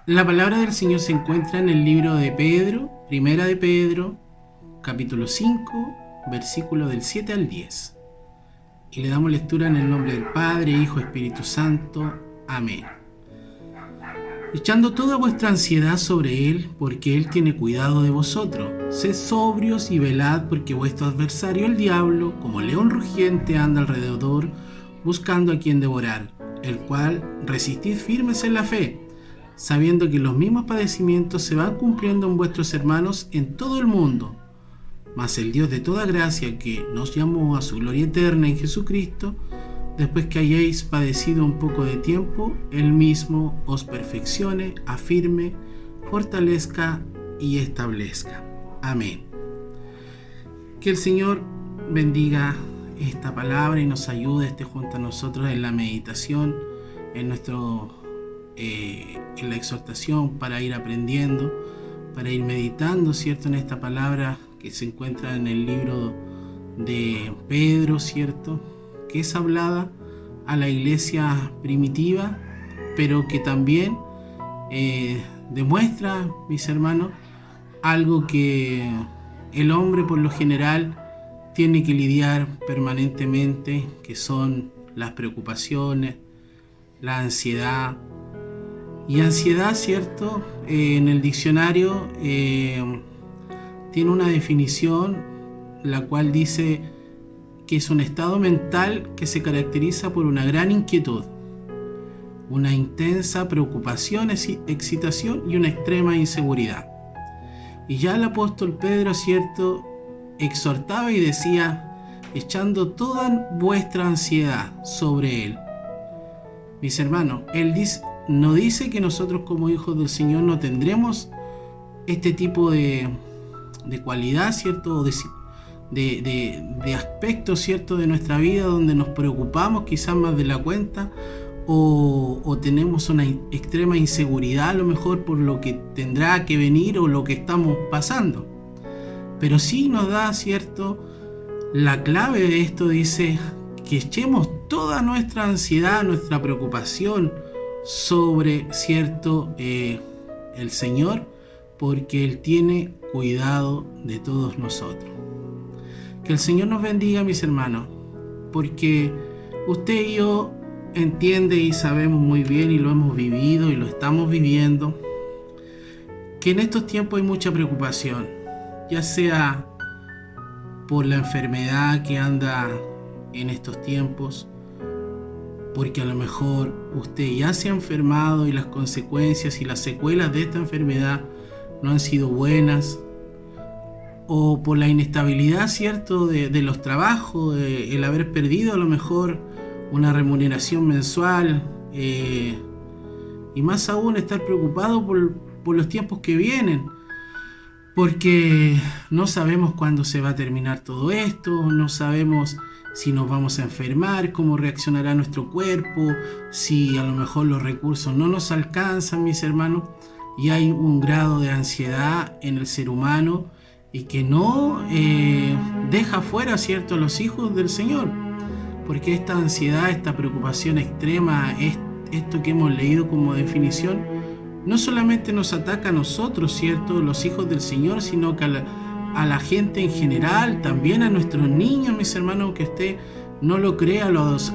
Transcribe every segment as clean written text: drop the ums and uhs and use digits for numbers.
La palabra del Señor se encuentra en el libro de Pedro, Primera de Pedro, capítulo 5, versículo del 7 al 10. Y le damos lectura en el nombre del Padre, Hijo, Espíritu Santo. Amén. Echando toda vuestra ansiedad sobre Él, porque Él tiene cuidado de vosotros. Sed sobrios y velad, porque vuestro adversario el diablo, como león rugiente, anda alrededor, buscando a quien devorar, el cual resistid firmes en la fe, sabiendo que los mismos padecimientos se van cumpliendo en vuestros hermanos en todo el mundo. Mas el Dios de toda gracia, que nos llamó a su gloria eterna en Jesucristo, después que hayáis padecido un poco de tiempo, Él mismo os perfeccione, afirme, fortalezca y establezca. Amén. Que el Señor bendiga esta palabra y nos ayude, esté junto a nosotros en la meditación, en la exhortación, para ir aprendiendo, para ir meditando, ¿cierto?, en esta palabra que se encuentra en el libro de Pedro, ¿cierto?, que es hablada a la iglesia primitiva, pero que también demuestra, mis hermanos, algo que el hombre por lo general tiene que lidiar permanentemente, que son las preocupaciones, la ansiedad. Y ansiedad, ¿cierto?, en el diccionario tiene una definición, la cual dice que es un estado mental que se caracteriza por una gran inquietud, una intensa preocupación, excitación y una extrema inseguridad. Y ya el apóstol Pedro, ¿cierto?, exhortaba y decía, echando toda vuestra ansiedad sobre Él. Mis hermanos, Él no dice que nosotros como hijos del Señor no tendremos este tipo de cualidad, ¿cierto?, de aspectos, ¿cierto?, de nuestra vida donde nos preocupamos quizás más de la cuenta o tenemos una extrema inseguridad a lo mejor por lo que tendrá que venir o lo que estamos pasando. Pero sí nos da, ¿cierto?, la clave de esto dice que echemos toda nuestra ansiedad, nuestra preocupación sobre, ¿cierto?, el Señor, porque Él tiene cuidado de todos nosotros. Que el Señor nos bendiga, mis hermanos, porque usted y yo entiende y sabemos muy bien, y lo hemos vivido y lo estamos viviendo, que en estos tiempos hay mucha preocupación, ya sea por la enfermedad que anda en estos tiempos, porque a lo mejor usted ya se ha enfermado y las consecuencias y las secuelas de esta enfermedad no han sido buenas, o por la inestabilidad, ¿cierto?, de los trabajos, el haber perdido a lo mejor una remuneración mensual, y más aún estar preocupado por los tiempos que vienen, porque no sabemos cuándo se va a terminar todo esto, no sabemos si nos vamos a enfermar, cómo reaccionará nuestro cuerpo, si a lo mejor los recursos no nos alcanzan, mis hermanos, y hay un grado de ansiedad en el ser humano y que no deja fuera, ¿cierto?, a los hijos del Señor, porque esta ansiedad, esta preocupación extrema, esto que hemos leído como definición, no solamente nos ataca a nosotros, ¿cierto?, los hijos del Señor, sino que a la gente en general, también a nuestros niños, mis hermanos, aunque usted no lo crea, a los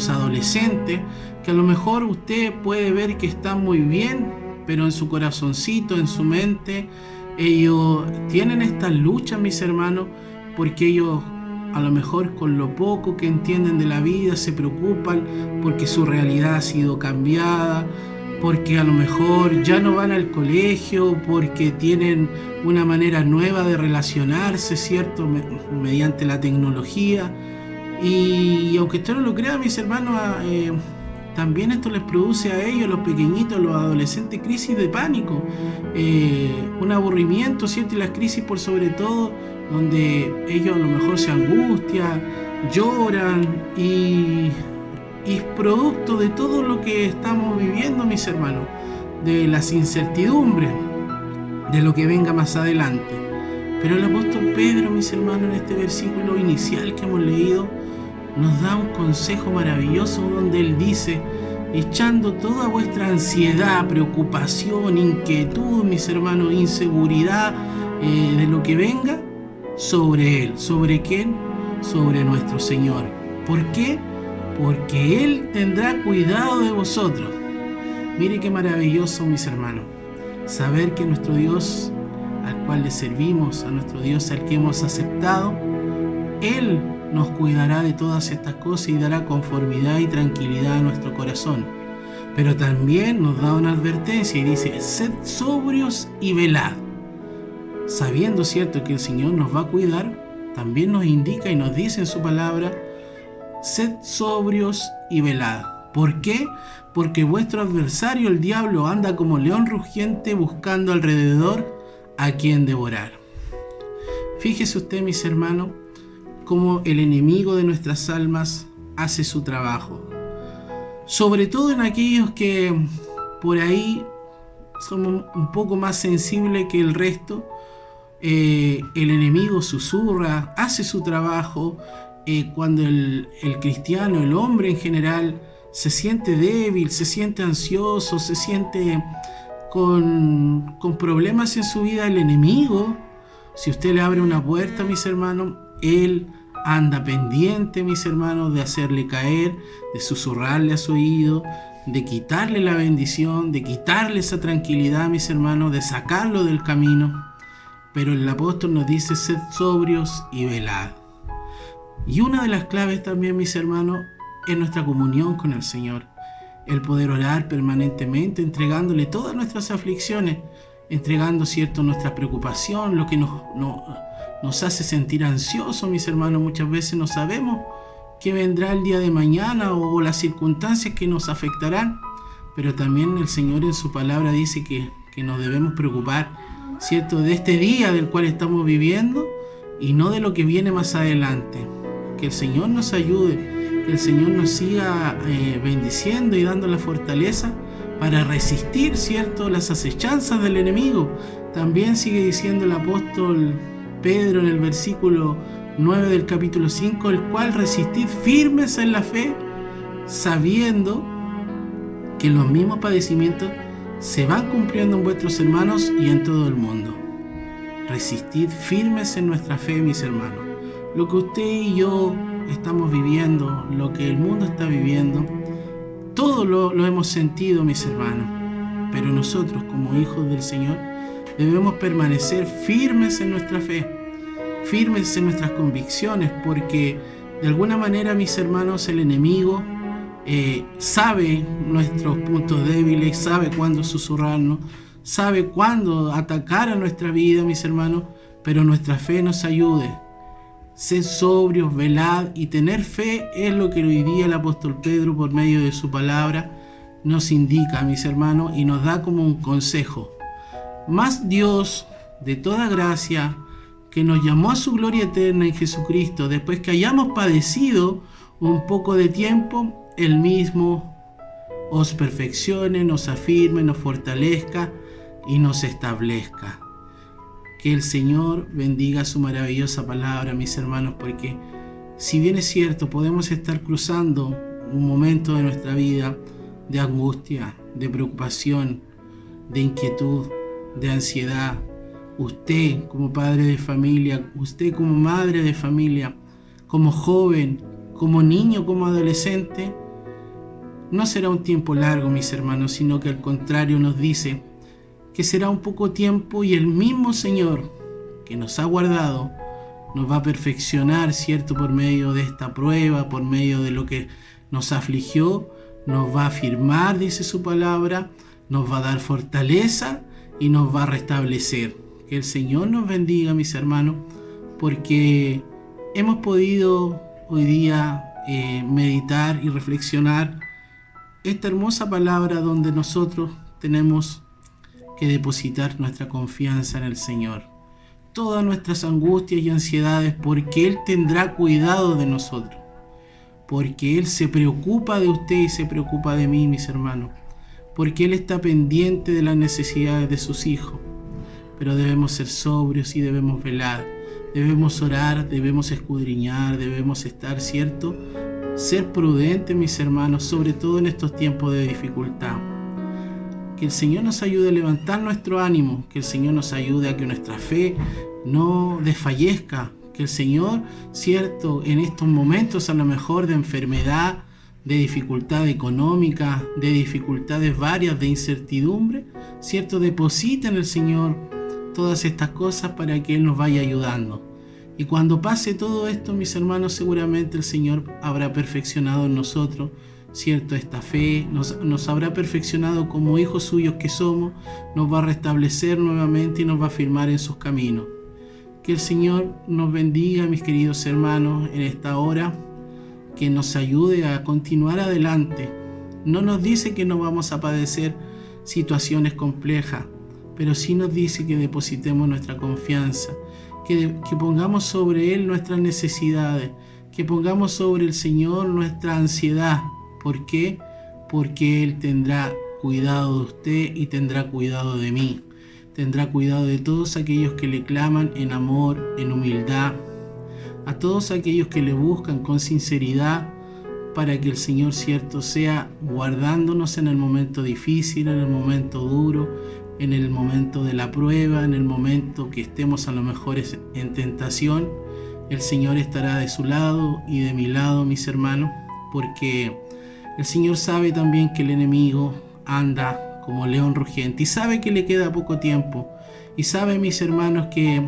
adolescentes, que a lo mejor usted puede ver que están muy bien, pero en su corazoncito, en su mente, ellos tienen esta lucha, mis hermanos, porque ellos a lo mejor con lo poco que entienden de la vida se preocupan porque su realidad ha sido cambiada, porque a lo mejor ya no van al colegio, porque tienen una manera nueva de relacionarse, ¿cierto?, mediante la tecnología. Y aunque usted no lo crea, mis hermanos, también esto les produce a ellos, los pequeñitos, los adolescentes, crisis de pánico, un aburrimiento, ¿cierto?, y las crisis por sobre todo, donde ellos a lo mejor se angustian, lloran, y es producto de todo lo que estamos viviendo, mis hermanos, de las incertidumbres, de lo que venga más adelante. Pero el apóstol Pedro, mis hermanos, en este versículo inicial que hemos leído, nos da un consejo maravilloso donde él dice echando toda vuestra ansiedad, preocupación, inquietud, mis hermanos, inseguridad de lo que venga, sobre Él. ¿Sobre quién? Sobre nuestro Señor. ¿Por qué? Porque Él tendrá cuidado de vosotros. Mire qué maravilloso, mis hermanos, saber que nuestro Dios, al cual le servimos, a nuestro Dios al que hemos aceptado, Él nos cuidará de todas estas cosas y dará conformidad y tranquilidad a nuestro corazón. Pero también nos da una advertencia y dice: sed sobrios y velad. Sabiendo, cierto, que el Señor nos va a cuidar, también nos indica y nos dice en su palabra: sed sobrios y velad. ¿Por qué? Porque vuestro adversario, el diablo, anda como león rugiente buscando alrededor a quien devorar. Fíjese usted, mis hermanos, cómo el enemigo de nuestras almas hace su trabajo. Sobre todo en aquellos que por ahí somos un poco más sensibles que el resto. El enemigo susurra, hace su trabajo cuando el cristiano, el hombre en general, se siente débil, se siente ansioso, se siente con problemas en su vida. El enemigo, si usted le abre una puerta, mis hermanos, él anda pendiente, mis hermanos, de hacerle caer, de susurrarle a su oído, de quitarle la bendición, de quitarle esa tranquilidad, mis hermanos, de sacarlo del camino. Pero el apóstol nos dice: sed sobrios y velad. Y una de las claves también, mis hermanos, es nuestra comunión con el Señor. El poder orar permanentemente, entregándole todas nuestras aflicciones, entregando, cierto, nuestra preocupación, lo que nos hace sentir ansiosos, mis hermanos. Muchas veces no sabemos qué vendrá el día de mañana o las circunstancias que nos afectarán. Pero también el Señor en su palabra dice que nos debemos preocupar, cierto, de este día del cual estamos viviendo y no de lo que viene más adelante. Que el Señor nos ayude, que el Señor nos siga bendiciendo y dando la fortaleza para resistir, cierto, las acechanzas del enemigo. También sigue diciendo el apóstol Pedro en el versículo 9 del capítulo 5: el cual resistid firmes en la fe, sabiendo que los mismos padecimientos se van cumpliendo en vuestros hermanos y en todo el mundo. Resistid firmes en nuestra fe, mis hermanos. Lo que usted y yo estamos viviendo, lo que el mundo está viviendo, todo lo hemos sentido, mis hermanos. Pero nosotros, como hijos del Señor, debemos permanecer firmes en nuestra fe, firmes en nuestras convicciones, porque de alguna manera, mis hermanos, el enemigo sabe nuestros puntos débiles, sabe cuándo susurrarnos, sabe cuándo atacar a nuestra vida, mis hermanos, pero nuestra fe nos ayude. Sed sobrios, velad, y tener fe es lo que hoy día el apóstol Pedro, por medio de su palabra, nos indica, mis hermanos, y nos da como un consejo. Mas Dios, de toda gracia, que nos llamó a su gloria eterna en Jesucristo, después que hayamos padecido un poco de tiempo, Él mismo os perfeccione, nos afirme, nos fortalezca y nos establezca. Que el Señor bendiga su maravillosa palabra, mis hermanos, porque si bien es cierto, podemos estar cruzando un momento de nuestra vida de angustia, de preocupación, de inquietud, de ansiedad. Usted como padre de familia, usted como madre de familia, como joven, como niño, como adolescente, no será un tiempo largo, mis hermanos, sino que al contrario nos dice que será un poco tiempo, y el mismo Señor que nos ha guardado nos va a perfeccionar, cierto, por medio de esta prueba, por medio de lo que nos afligió, nos va a afirmar, dice su palabra, nos va a dar fortaleza y nos va a restablecer. Que el Señor nos bendiga, mis hermanos, porque hemos podido hoy día meditar y reflexionar esta hermosa palabra donde nosotros tenemos que depositar nuestra confianza en el Señor. Todas nuestras angustias y ansiedades, porque Él tendrá cuidado de nosotros. Porque Él se preocupa de usted y se preocupa de mí, mis hermanos. Porque Él está pendiente de las necesidades de sus hijos. Pero debemos ser sobrios y debemos velar. Debemos orar, debemos escudriñar, debemos estar, ¿cierto?, ser prudentes, mis hermanos, sobre todo en estos tiempos de dificultad. Que el Señor nos ayude a levantar nuestro ánimo, que el Señor nos ayude a que nuestra fe no desfallezca, que el Señor, cierto, en estos momentos a lo mejor de enfermedad, de dificultad económica, de dificultades varias, de incertidumbre, cierto, deposita en el Señor todas estas cosas para que Él nos vaya ayudando. Y cuando pase todo esto, mis hermanos, seguramente el Señor habrá perfeccionado en nosotros, cierto, esta fe, nos habrá perfeccionado como hijos suyos que somos, nos va a restablecer nuevamente y nos va a firmar en sus caminos. Que el Señor nos bendiga, mis queridos hermanos, en esta hora, que nos ayude a continuar adelante. No nos dice que no vamos a padecer situaciones complejas, pero sí nos dice que depositemos nuestra confianza, que pongamos sobre Él nuestras necesidades, que pongamos sobre el Señor nuestra ansiedad. ¿Por qué? Porque Él tendrá cuidado de usted y tendrá cuidado de mí. Tendrá cuidado de todos aquellos que le claman en amor, en humildad, a todos aquellos que le buscan con sinceridad, para que el Señor, cierto, sea guardándonos en el momento difícil, en el momento duro, en el momento de la prueba, en el momento que estemos a lo mejor en tentación. El Señor estará de su lado y de mi lado, mis hermanos, porque el Señor sabe también que el enemigo anda como león rugiente y sabe que le queda poco tiempo, y sabe, mis hermanos, que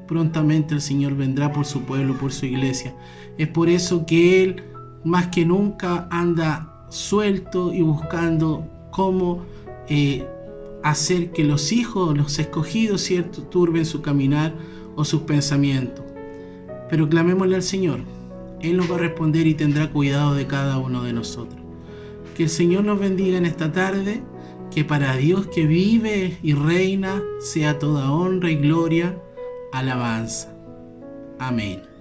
prontamente el Señor vendrá por su pueblo, por su iglesia. Es por eso que Él más que nunca anda suelto y buscando cómo hacer que los hijos, los escogidos, cierto, turben su caminar o sus pensamientos. Pero clamémosle al Señor. Él nos va a responder y tendrá cuidado de cada uno de nosotros. Que el Señor nos bendiga en esta tarde, que para Dios que vive y reina sea toda honra y gloria, alabanza. Amén.